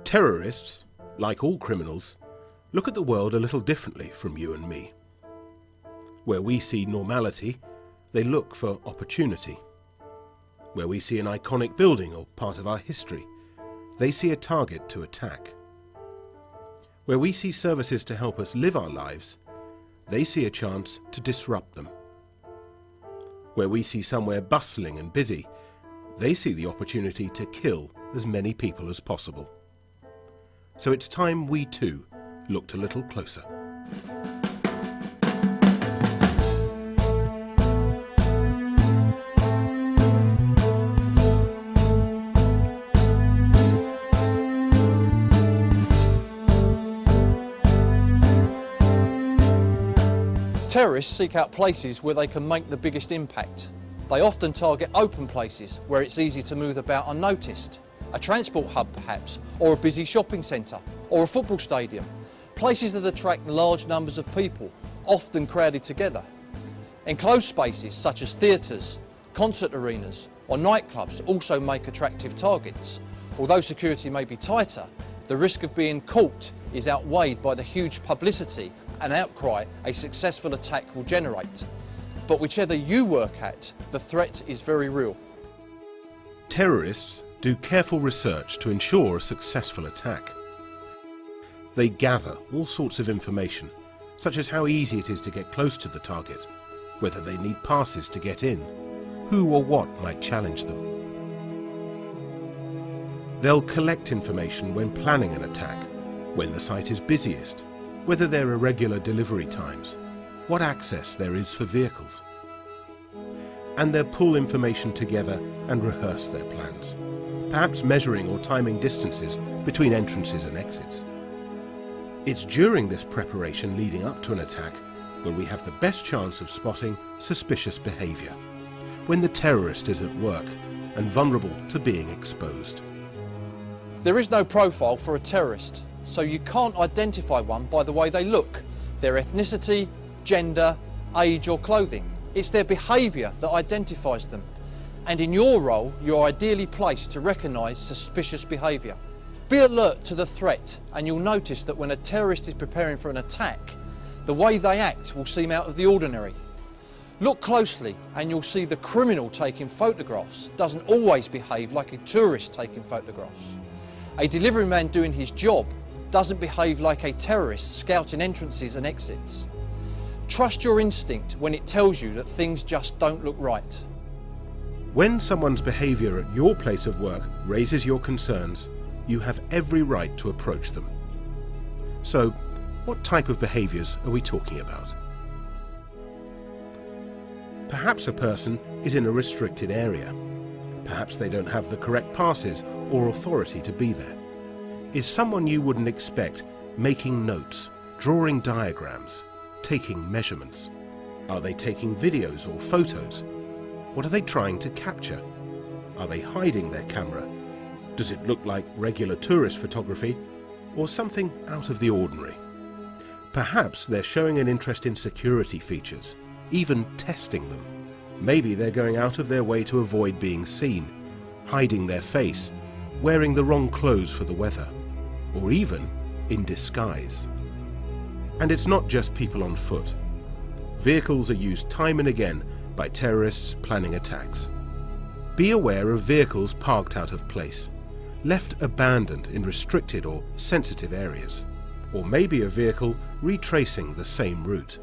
Terrorists, like all criminals, look at the world a little differently from you and me. Where we see normality, they look for opportunity. Where we see an iconic building or part of our history, they see a target to attack. Where we see services to help us live our lives, they see a chance to disrupt them. Where we see somewhere bustling and busy, they see the opportunity to kill as many people as possible. So it's time we too looked a little closer. Terrorists seek out places where they can make the biggest impact. They often target open places where it's easy to move about unnoticed. A transport hub perhaps, or a busy shopping centre, or a football stadium. Places that attract large numbers of people, often crowded together. Enclosed spaces such as theatres, concert arenas or nightclubs also make attractive targets. Although security may be tighter, the risk of being caught is outweighed by the huge publicity and outcry a successful attack will generate. But whichever you work at, the threat is very real. Terrorists do careful research to ensure a successful attack. They gather all sorts of information, such as how easy it is to get close to the target, whether they need passes to get in, who or what might challenge them. They'll collect information when planning an attack, when the site is busiest, whether there are regular delivery times, what access there is for vehicles. And they'll pull information together and rehearse their plans, perhaps measuring or timing distances between entrances and exits. It's during this preparation leading up to an attack when we have the best chance of spotting suspicious behaviour, when the terrorist is at work and vulnerable to being exposed. There is no profile for a terrorist, so you can't identify one by the way they look, their ethnicity, gender, age or clothing. It's their behaviour that identifies them. And in your role, you're ideally placed to recognise suspicious behaviour. Be alert to the threat and you'll notice that when a terrorist is preparing for an attack, the way they act will seem out of the ordinary. Look closely and you'll see the criminal taking photographs doesn't always behave like a tourist taking photographs. A delivery man doing his job doesn't behave like a terrorist scouting entrances and exits. Trust your instinct when it tells you that things just don't look right. When someone's behaviour at your place of work raises your concerns, you have every right to approach them. So, what type of behaviours are we talking about? Perhaps a person is in a restricted area. Perhaps they don't have the correct passes or authority to be there. Is someone you wouldn't expect making notes, drawing diagrams, taking measurements? Are they taking videos or photos? What are they trying to capture? Are they hiding their camera? Does it look like regular tourist photography or something out of the ordinary? Perhaps they're showing an interest in security features, even testing them. Maybe they're going out of their way to avoid being seen, hiding their face, wearing the wrong clothes for the weather, or even in disguise. And it's not just people on foot. Vehicles are used time and again by terrorists planning attacks. Be aware of vehicles parked out of place, left abandoned in restricted or sensitive areas, or maybe a vehicle retracing the same route.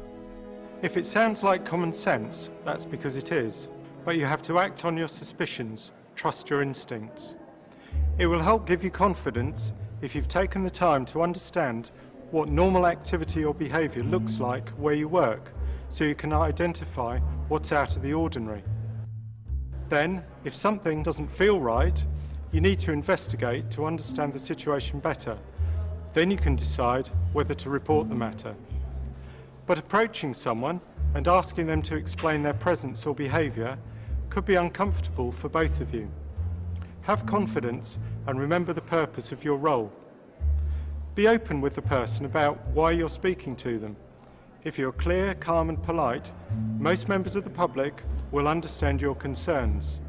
If it sounds like common sense, that's because it is. But you have to act on your suspicions, trust your instincts. It will help give you confidence if you've taken the time to understand what normal activity or behaviour looks like where you work, so you can identify what's out of the ordinary. Then, if something doesn't feel right, you need to investigate to understand the situation better. Then you can decide whether to report the matter. But approaching someone and asking them to explain their presence or behaviour could be uncomfortable for both of you. Have confidence and remember the purpose of your role. Be open with the person about why you're speaking to them. If you're clear, calm and polite, most members of the public will understand your concerns.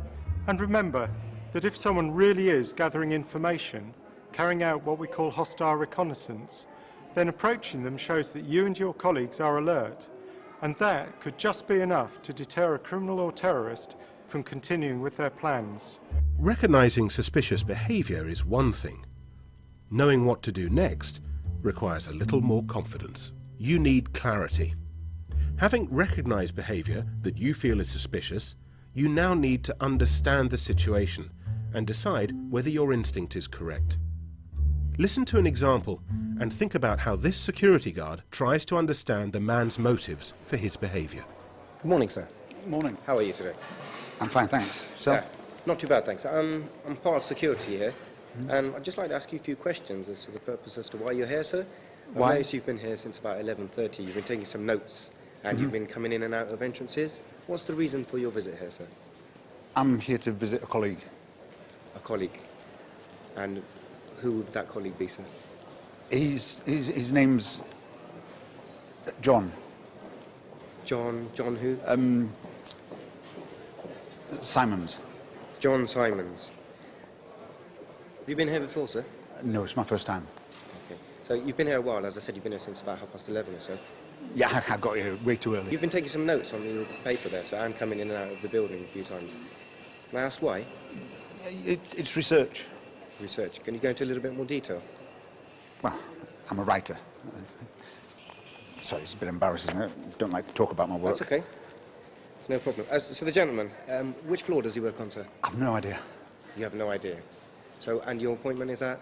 And remember that if someone really is gathering information, carrying out what we call hostile reconnaissance, then approaching them shows that you and your colleagues are alert, and that could just be enough to deter a criminal or terrorist from continuing with their plans. Recognizing suspicious behavior is one thing. Knowing what to do next requires a little more confidence. You need clarity. Having recognized behavior that you feel is suspicious, you now need to understand the situation and decide whether your instinct is correct. Listen to an example and think about how this security guard tries to understand the man's motives for his behavior. Good morning, sir. Morning. How are you today? I'm fine, thanks. So, Not too bad, thanks. I'm part of security here, and I'd just like to ask you a few questions as to the purpose as to why you're here, sir. Why? I noticed you've been here since about 11:30. You've been taking some notes, and you've been coming in and out of entrances. What's the reason for your visit here, sir? I'm here to visit a colleague. A colleague. And who would that colleague be, sir? His name's John. John who? Simons. John Simons. Have you been here before, sir? No, it's my first time. Okay. So you've been here a while. As I said, you've been here since about 11:30 or so. Yeah, I got here way too early. You've been taking some notes on your paper there, sir, and coming in and out of the building a few times. Can I ask why? It's research. Research. Can you go into a little bit more detail? Well, I'm a writer. Sorry, it's a bit embarrassing. I don't like to talk about my work. That's okay. It's no problem. So the gentleman, which floor does he work on, sir? I've no idea. You have no idea. So, and your appointment is at?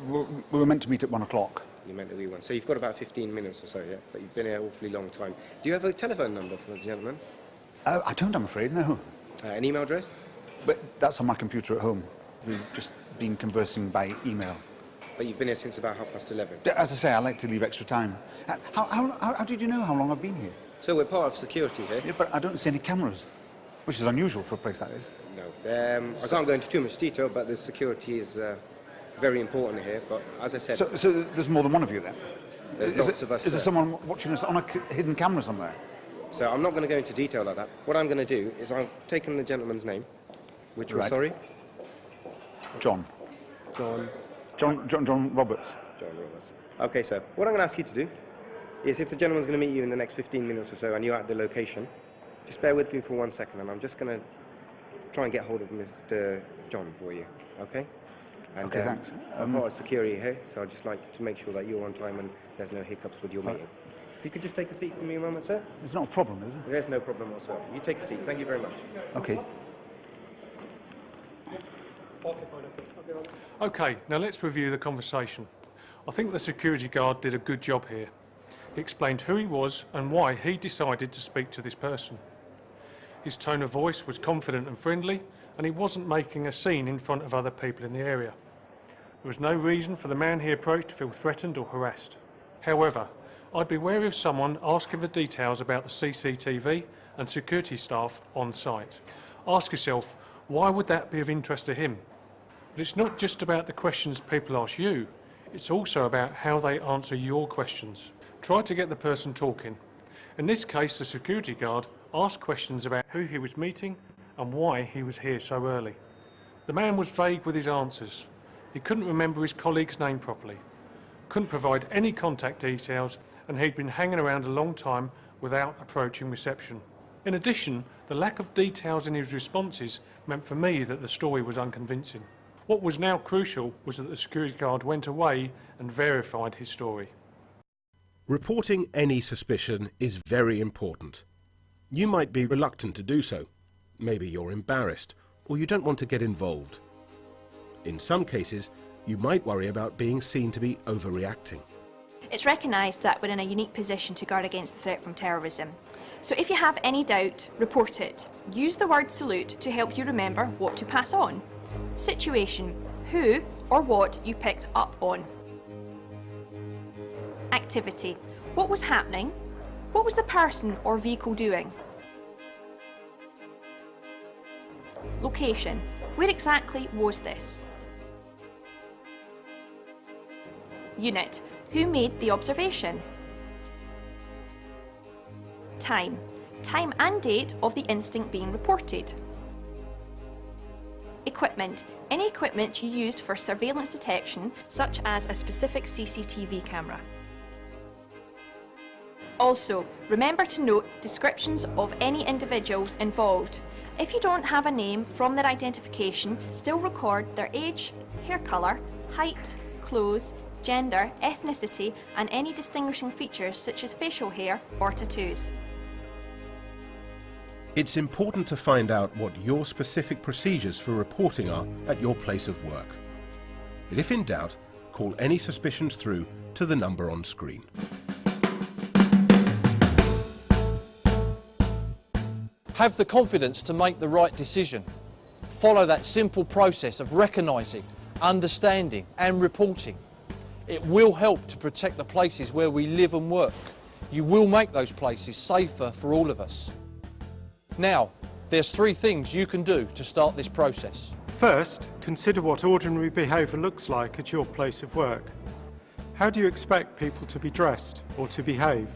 We were meant to meet at 1 o'clock. You meant to be one. So you've got about 15 minutes or so, yeah? But you've been here an awfully long time. Do you have a telephone number for the gentleman? I don't, I'm afraid, no. An email address? But that's on my computer at home. We've just been conversing by email. But you've been here since about 11:30. As I say, I like to leave extra time. How did you know how long I've been here? So we're part of security here. Yeah, but I don't see any cameras, which is unusual for a place like this. No. I can't go into too much detail, but the security is very important here. But as I said, So there's more than one of you then? there's lots of us. Is there someone watching us on a hidden camera somewhere? So I'm not going to go into detail like that. What I'm going to do is I've taken the gentleman's name, which was, Right. sorry? John Roberts. John Roberts. Okay, sir. What I'm going to ask you to do is if the gentleman's going to meet you in the next 15 minutes or so and you're at the location, just bear with me for 1 second and I'm just going to try and get hold of Mr. John for you, okay? And, Okay, thanks. I'm part of security here, so I'd just like to make sure that you're on time and there's no hiccups with your meeting. If you could just take a seat for me a moment, sir. It's not a problem, is it? There's no problem whatsoever. You take a seat. Thank you very much. Okay. Okay, now let's review the conversation. I think the security guard did a good job here. He explained who he was and why he decided to speak to this person. His tone of voice was confident and friendly, and he wasn't making a scene in front of other people in the area. There was no reason for the man he approached to feel threatened or harassed. However, I'd be wary of someone asking for details about the CCTV and security staff on site. Ask yourself, why would that be of interest to him? But it's not just about the questions people ask you, it's also about how they answer your questions. Try to get the person talking. In this case, the security guard asked questions about who he was meeting and why he was here so early. The man was vague with his answers. He couldn't remember his colleague's name properly, couldn't provide any contact details, and he'd been hanging around a long time without approaching reception. In addition, the lack of details in his responses meant for me that the story was unconvincing. What was now crucial was that the security guard went away and verified his story. Reporting any suspicion is very important. You might be reluctant to do so. Maybe you're embarrassed, or you don't want to get involved. In some cases, you might worry about being seen to be overreacting. It's recognised that we're in a unique position to guard against the threat from terrorism. So if you have any doubt, report it. Use the word salute to help you remember what to pass on. Situation, who or what you picked up on. Activity, what was happening? What was the person or vehicle doing? Location, where exactly was this? Unit, who made the observation? Time, time and date of the instinct being reported. Equipment, any equipment you used for surveillance detection, such as a specific CCTV camera. Also, remember to note descriptions of any individuals involved. If you don't have a name from their identification, still record their age, hair colour, height, clothes, gender, ethnicity and any distinguishing features such as facial hair or tattoos. It's important to find out what your specific procedures for reporting are at your place of work. But if in doubt, call any suspicions through to the number on screen. Have the confidence to make the right decision. Follow that simple process of recognising, understanding and reporting. It will help to protect the places where we live and work. You will make those places safer for all of us. Now, there's 3 things you can do to start this process. First, consider what ordinary behaviour looks like at your place of work. How do you expect people to be dressed or to behave?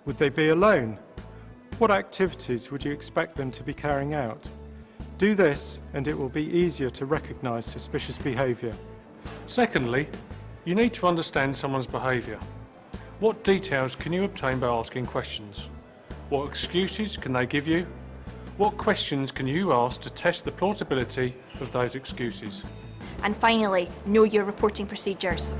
Would they be alone? What activities would you expect them to be carrying out? Do this and it will be easier to recognise suspicious behaviour. Secondly, you need to understand someone's behaviour. What details can you obtain by asking questions? What excuses can they give you? What questions can you ask to test the plausibility of those excuses? And finally, know your reporting procedures.